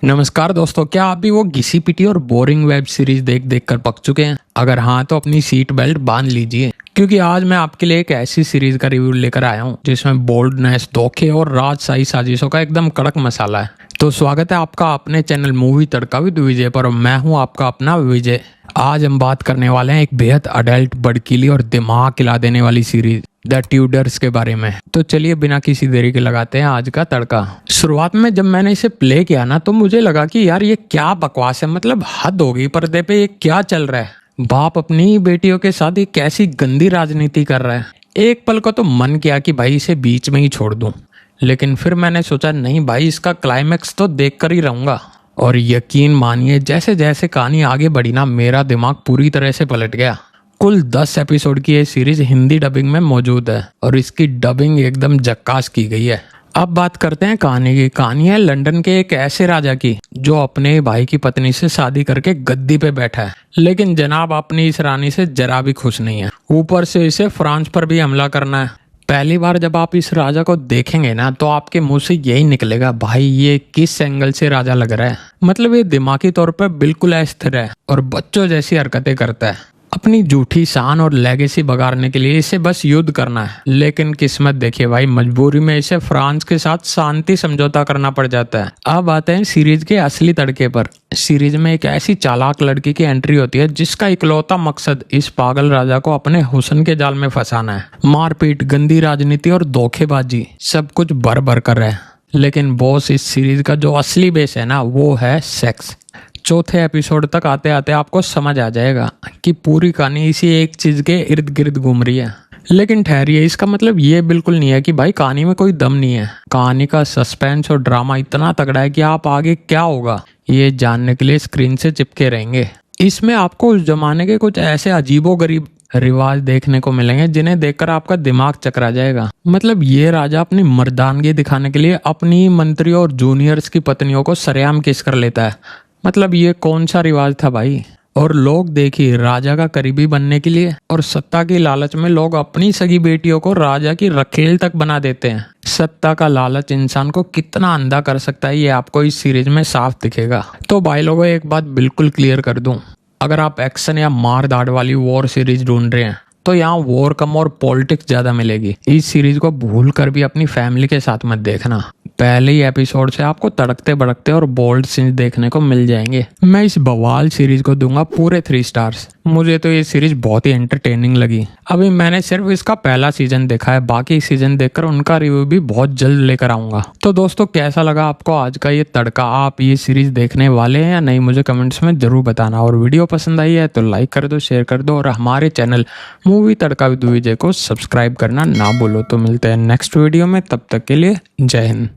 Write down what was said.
नमस्कार दोस्तों, क्या आप भी वो घिसी पिटी और बोरिंग वेब सीरीज देख देख कर पक चुके हैं? अगर हाँ तो अपनी सीट बेल्ट बांध लीजिए, क्योंकि आज मैं आपके लिए एक ऐसी सीरीज का रिव्यू लेकर आया हूँ जिसमें बोल्डनेस, धोखे और राजशाही साजिशों का एकदम कड़क मसाला है। तो स्वागत है आपका अपने चैनल मूवी तड़का विद विजय पर। मैं हूँ आपका अपना विजय। आज हम बात करने वाले हैं एक बेहद अडल्ट, भड़कीली और दिमाग हिला देने वाली सीरीज द ट्यूडर्स के बारे में। तो चलिए बिना किसी देरी के लगाते हैं आज का तड़का। शुरुआत में जब मैंने इसे प्ले किया ना, तो मुझे लगा कि यार ये क्या बकवास है, मतलब हद हो गई। पर्दे पे ये क्या चल रहा है? बाप अपनी बेटियों के साथ ये कैसी गंदी राजनीति कर रहा है। एक पल को तो मन किया कि भाई इसे बीच में ही छोड़ दूं, लेकिन फिर मैंने सोचा नहीं भाई, इसका क्लाइमैक्स तो देख कर ही रहूंगा। और यकीन मानिए, जैसे जैसे कहानी आगे बढ़ी ना, मेरा दिमाग पूरी तरह से पलट गया। कुल 10 एपिसोड की ये सीरीज हिंदी डबिंग में मौजूद है और इसकी डबिंग एकदम झक्कास की गई है। अब बात करते हैं कहानी की। कहानी है लंदन के एक ऐसे राजा की जो अपने भाई की पत्नी से शादी करके गद्दी पे बैठा है, लेकिन जनाब अपनी इस रानी से जरा भी खुश नहीं है। ऊपर से इसे फ्रांस पर भी हमला करना है। पहली बार जब आप इस राजा को देखेंगे ना, तो आपके मुंह से यही निकलेगा, भाई ये किस एंगल से राजा लग रहा है। मतलब ये दिमागी तौर पर बिल्कुल अस्थिर है और बच्चों जैसी हरकतें करता है। अपनी झूठी शान और लेगेसी बगाड़ने के लिए इसे बस युद्ध करना है। लेकिन किस्मत देखिए भाई, मजबूरी में इसे फ्रांस के साथ शांति समझौता करना पड़ जाता है। अब आते हैं सीरीज के असली तड़के पर। सीरीज में एक ऐसी चालाक लड़की की एंट्री होती है जिसका इकलौता मकसद इस पागल राजा को अपने हुस्न के जाल में फंसाना है। मारपीट, गंदी राजनीति और धोखेबाजी सब कुछ भर भर कर है। लेकिन बॉस, इस सीरीज का जो असली बेस है ना, वो है सेक्स। चौथे एपिसोड तक आते आते आपको समझ आ जाएगा कि पूरी कहानी इसी एक चीज के इर्द गिर्द घूम रही है। लेकिन ठहरिए, इसका मतलब ये बिल्कुल नहीं है कि भाई कहानी में कोई दम नहीं है। कहानी का सस्पेंस और ड्रामा इतना तगड़ा है कि आप आगे क्या होगा ये जानने के लिए स्क्रीन से चिपके रहेंगे। इसमें आपको उस जमाने के कुछ ऐसे अजीबोगरीब रिवाज देखने को मिलेंगे जिन्हें देखकर आपका दिमाग चकरा जाएगा। मतलब ये राजा अपनी मर्दानगी दिखाने के लिए अपनी मंत्रियों और जूनियर्स की पत्नियों को सरेआम किस कर लेता है। मतलब ये कौन सा रिवाज था भाई? और लोग देखिए, राजा का करीबी बनने के लिए और सत्ता की लालच में लोग अपनी सगी बेटियों को राजा की रखेल तक बना देते हैं। सत्ता का लालच इंसान को कितना अंधा कर सकता है, ये आपको इस सीरीज में साफ दिखेगा। तो भाई लोगों, एक बात बिल्कुल क्लियर कर दूं, अगर आप एक्शन या मार दाड़ वाली वॉर सीरीज ढूंढ रहे हैं तो यहाँ वॉर कम और पॉलिटिक्स ज्यादा मिलेगी। इस सीरीज को भूल कर भी अपनी फैमिली के साथ मत देखना। पहले ही एपिसोड से आपको तड़कते भड़कते और बोल्ड सीन्स देखने को मिल जाएंगे। मैं इस बवाल सीरीज को दूंगा पूरे 3 स्टार्स। मुझे तो ये सीरीज बहुत ही एंटरटेनिंग लगी। अभी मैंने सिर्फ इसका पहला सीजन देखा है, बाकी सीजन देखकर उनका रिव्यू भी बहुत जल्द लेकर आऊंगा। तो दोस्तों, कैसा लगा आपको आज का ये तड़का? आप ये सीरीज देखने वाले हैं या नहीं, मुझे कमेंट्स में जरूर बताना। और वीडियो पसंद आई है तो लाइक कर दो, शेयर कर दो और हमारे चैनल मूवी तड़का विद विजय को सब्सक्राइब करना ना भूलो। तो मिलते हैं नेक्स्ट वीडियो में, तब तक के लिए जय हिंद।